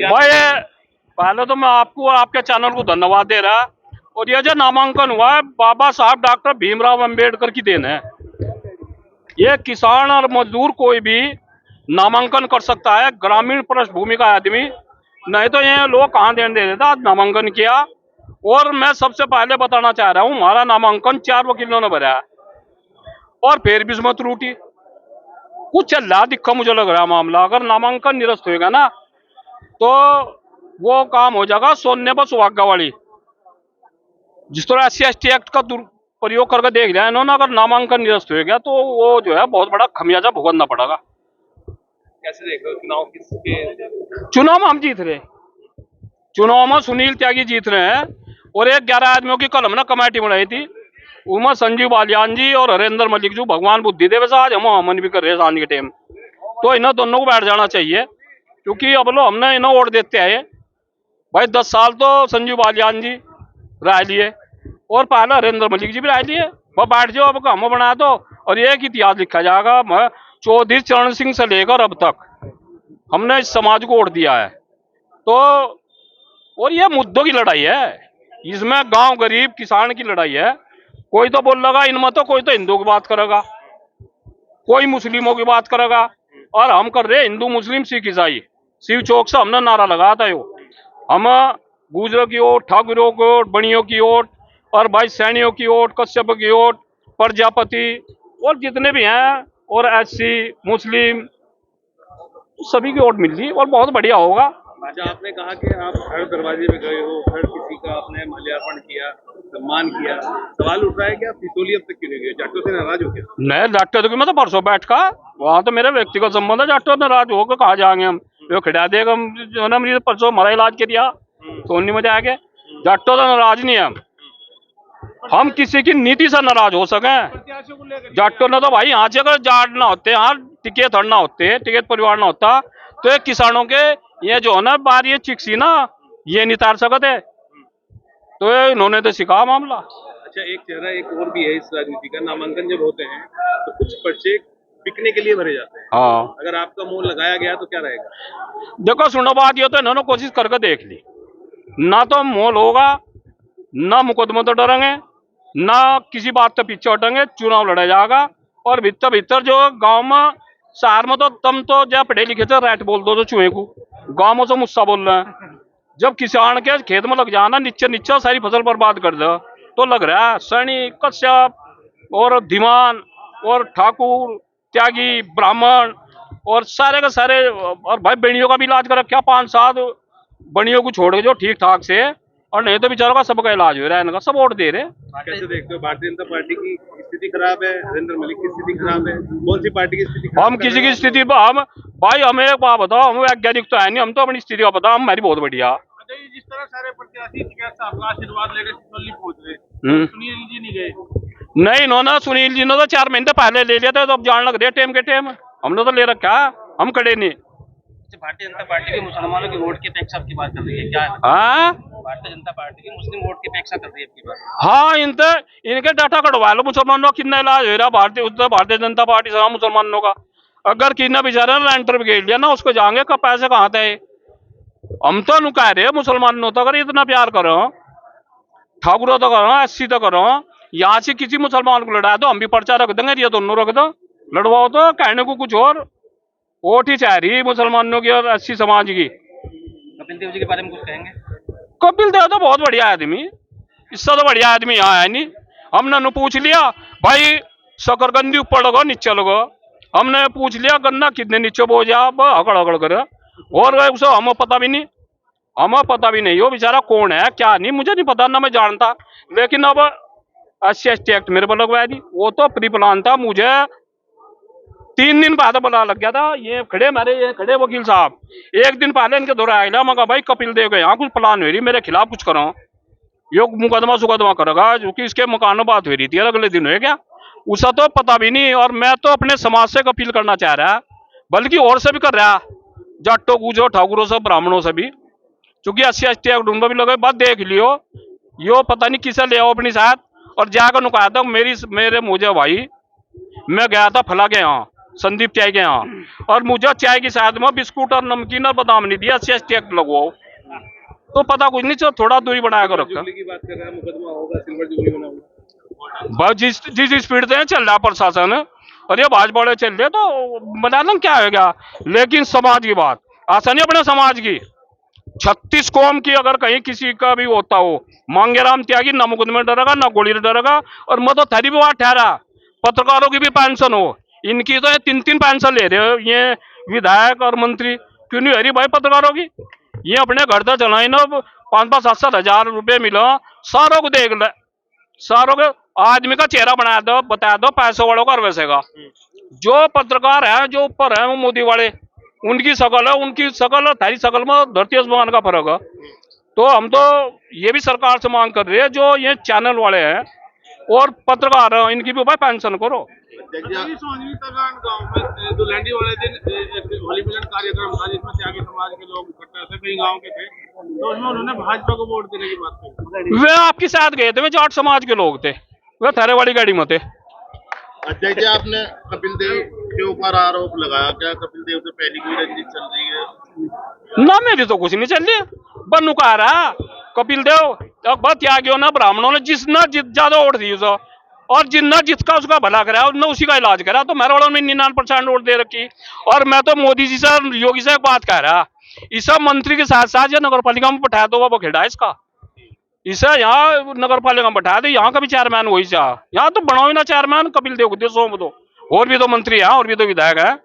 भाई पहले तो मैं आपको और आपके चैनल को धन्यवाद दे रहा। और ये जो नामांकन हुआ है बाबा साहब डॉक्टर भीमराव अंबेडकर की देन है। ये किसान और मजदूर कोई भी नामांकन कर सकता है, ग्रामीण पृष्ठभूमि का आदमी। नहीं तो ये लोग कहाँ देने दे देता। नामांकन किया और मैं सबसे पहले बताना चाह रहा हूँ हमारा नामांकन 4 वकीलों ने भरा है और फिर भी इसमें त्रुटि कुछ चल रहा दिक्कत मुझे लग रहा है मामला। अगर नामांकन निरस्त होगा ना तो वो काम हो जाएगा सोने पर सुहागा वाली। जिस तरह SC/ST एक्ट का प्रयोग करके देख लिया इन्होंने, अगर नामांकन निरस्त हो गया तो वो जो है बहुत बड़ा खमियाजा भुगतना पड़ेगा। कैसे देख रहे हो चुनाव किसके? चुनाव में हम जीत रहे, चुनाव में सुनील त्यागी जीत रहे हैं और एक 11 आदमियों की कल हमने कमेटी बनाई थी उमा संजीव बालियान जी और हरेंद्र मलिक जो भगवान बुद्धि देव आज हम हमन भी कर रहे हैं शांति के टाइम। तो इन्हें दोनों को बैठ जाना चाहिए क्योंकि अब लो हमने इन्हें वोट देते आए भाई। 10 साल तो संजीव बालियान जी राय लिए और पहले हरेंद्र मलिक जी भी राय लिए। वह बैठ जाओ अब हम बना दो और एक इतिहास लिखा जाएगा। चौधरी चरण सिंह से लेकर अब तक हमने इस समाज को वोट दिया है। तो और ये मुद्दों की लड़ाई है, इसमें गांव गरीब किसान की लड़ाई है। कोई तो बोल लगा इनमें तो कोई तो हिंदू की बात करेगा, कोई मुस्लिमों की बात करेगा और हम कर रहे हिंदू मुस्लिम सिख ईसाई। शिव चौक से हमने नारा लगाया था यो हम गुजरों की ओट, ठाकुरों की ओट, बणियों की ओट और भाई सैनियों की ओट, कश्यप की ओट, प्रजापति और जितने भी हैं और SC मुस्लिम सभी की ओट मिल रही और बहुत बढ़िया होगा। अच्छा, आपने कहा कि आप हर दरवाजे पे गए हो, हर किसी का आपने माल्यार्पण किया, सम्मान किया। सवाल उठ रहा है कि आप सितोली अब तक क्यों नहीं गए? जाटों से नाराज हो क्या? नहीं जाटो तो मैं तो परसों बैठ का वहां तो मेरे व्यक्तिगत संबंध है। जाटो नाराज होकर कहा जाएंगे हम जो खिड़ा देगा हम जो है ना। मुझे परसों हमारा इलाज के दिया सोनी में जाके। जाटो तो नाराज नहीं है हम किसी की नीति से नाराज हो सके। जाटो ने तो भाई यहाँ से अगर जाट ना होते, यहाँ टिकट ना होते, टिकट परिवार ना होता तो ये किसानों के ये जो है ना बार ये चिक्सी ना ये नहीं तार सकते। तो इन्होंने तो सिखा मामला। अच्छा, एक चेहरा एक और भी है इस राजनीति का। नामांकन जब होते हैं तो कुछ पर्चे बिकने के लिए भरे जाते हैं। हाँ, अगर आपका मुंह लगाया गया तो क्या रहेगा? देखो सुनो बात ये तो इन्होंने कोशिश करके देख ली ना तो मोल होगा ना मुकदमे तो डरेंगे ना किसी बात से पीछे हटेंगे। चुनाव लड़ा जाएगा और भीतर भीतर जो गांव में शहर में तो तुम तो जब पढ़े लिखे थे राइट बोल दो तो चूहे को गांव में तो मुस्सा बोल रहे हैं। जब किसान के खेत में लग जाना नीचे नीचे सारी फसल बर्बाद कर दो तो लग रहा है सैनिक, कश्यप और धीमान और ठाकुर, त्यागी, ब्राह्मण और सारे के सारे और भाई बेड़ियों का भी इलाज कर रखा 5-7 बणियों को छोड़ के जो ठीक ठाक से। और नहीं तो बेचारों का सबका इलाज हो रहा है, इनका सब वोट दे रहे। कैसे देखते हो? भारतीय जनता पार्टी की स्थिति खराब है, हरेंद्र मलिक की स्थिति खराब है, कौन सी पार्टी की स्थिति खराब? हम किसी की स्थिति हम भाई हमें एक बात बताओ, हम वैज्ञानिक तो है नहीं, हम तो अपनी स्थिति का पता हमारी बहुत बढ़िया। जिस तरह सारे प्रत्याशी आशीर्वाद लेकर सितौली पहुंच रहे, सुनील जी नहीं गए? नहीं, इन्होंने सुनील जी ने तो 4 महीने पहले ले लिया था तो अब जान लग रहे टाइम के टाइम। हमने तो ले रखा है, हम खड़े नहीं। भारतीय जनता पार्टी के मुसलमानों की वोट की अपेक्षा आपकी बात कर रही है क्या? हाँ, भारतीय जनता पार्टी की मुस्लिम वोट की अपेक्षा कर रही है आपकी बात? हाँ, इनके डाटा कटवा लो मुसलमानों कितना इलाज हो रहा भारतीय जनता पार्टी से मुसलमानों का। अगर किन्ना बेचारा लेंटर ब्रिगेड लिया ना उसको जाएंगे कब पैसे कहाँ थे। हम तो नु कह रहे मुसलमानों तो अगर इतना प्यार करो, ठाकुरों तो करो, SC तो करो, यहाँ से किसी मुसलमान को लड़ा दो हम भी पर्चा रख देंगे, ये दोनों रख दो लड़वाओ। तो कहने को कुछ और वोट ही चाह रही मुसलमानों की और SC समाज की। कपिल देव जी के बारे में कुछ कहेंगे? कपिल देव तो बहुत बढ़िया आदमी, इससे तो बढ़िया आदमी यहाँ है नहीं। हमने नु पूछ लिया भाई शकरकंदी ऊपर लगो नीचे लगो, हमने पूछ लिया गन्ना कितने नीचे बो जा हकड़ हकड़ करे और उसे हमें पता भी नहीं। हमें पता भी नहीं वो बेचारा कौन है क्या नहीं मुझे नहीं पता ना मैं जानता। लेकिन अब SC/ST एक्ट मेरे पर लगवाया थी वो तो प्री प्लान था। मुझे 3 दिन पहले पता लग गया था। ये खड़े वकील साहब 1 दिन पहले इनके दौरा आया मैं भाई कपिल देव के यहाँ कुछ प्लान हो रही मेरे खिलाफ कुछ करो यो मुकदमा सुकदमा करेगा क्योंकि इसके मकान में बात हो रही थी। अगले दिन हो गया उसे तो पता भी नहीं। और मैं तो अपने समाज से अपील करना चाह रहा बल्कि और से भी कर रहा जाटो गुजरो ठाकुरों से ब्राह्मणों से भी, क्योंकि SC/ST एक्ट उनमें भी लगे बात देख लियो यो पता नहीं किसे ले आओ अपनी साथ। और जाकर नुकाया था मेरे मुझे भाई मैं गया था फला के यहाँ संदीप चाय के यहाँ, और मुझे चाय की साथ में बिस्कुट और नमकीन और बादाम नहीं दिया, CS टैग लगवाओ, तो पता कुछ नहीं चल, थोड़ा दूरी बनाया कर रखा। जुबली की बात कर रहे हैं, मुकदमा होगा, सिल्वर जुबली बना होगा। बस जिस जिस स्पीड से चल रहा प्रशासन, और ये भाजपा वाले चल रहे तो बता दें क्या होगा। लेकिन समाज की बात आसानी, अपने समाज की 36 कौम की अगर कहीं किसी का भी होता हो, मांगेराम त्यागी ना मुकदमे डरेगा ना गोली डरेगा, और मैं तो थरी भी बात ठहरा, पत्रकारों की भी पेंशन हो, इनकी तो 3-3 पेंशन ले रहे हो ये विधायक और मंत्री, क्यों नहीं हरी भाई पत्रकारों की? ये अपने घर तक चलाए ना, 5-5, 7-7 हजार रुपये मिला, सारों को देख ले, सारों के आदमी का चेहरा बना दो, बता दो पैसों वालों का और वैसे का। जो पत्रकार है जो ऊपर है वो मोदी वाले, उनकी शकल है, उनकी शकल और थारी शकल में धरती आसमान का फर्क है। तो हम तो ये भी सरकार से मांग कर रहे हैं, जो ये चैनल वाले हैं और पत्रकार हैं, इनकी भी भाई पेंशन करो। सोहनी तलान गांव में दुलहंडी वाले दिन एक होली मिलन कार्यक्रम था, जिसमें त्यागी समाज के लोग इकट्ठा थे, कई गांव के थे, तो उसमें उन्होंने भाजपा को वोट देने की बात कही। वे आपके साथ गए थे, वे जाट समाज के लोग थे, वे थारे वाली गाड़ी में थे। अजय जी, आपने कपिल देव के ऊपर आरोप लगाया, क्या कपिल देव से पहली कोई रंजिश चल रही है? ना मेरी तो कुछ नहीं चल रही, बनू कह रहा कपिल देव त्यागियों ने, ब्राह्मणों ने जिसना ज्यादा वोट दी उसे, और जितना जिसका उसका भला करा उनने उसी का इलाज करा, तो मेरे वालों में 99% वोट दे रखी। और मैं तो मोदी जी से, योगी से एक बात कह रहा, इस सब मंत्री के साथ साथ ये नगर पालिका में बैठाया तो वो खेड़ा इसका, इसे यहाँ नगर पालिका में बैठा दे, यहाँ का भी चेयरमैन वही चाह, यहाँ तो बनाओ ना चेयरमैन, कपिल देव को दे, सौंप दो। और भी तो मंत्री हैं और भी तो विधायक हैं।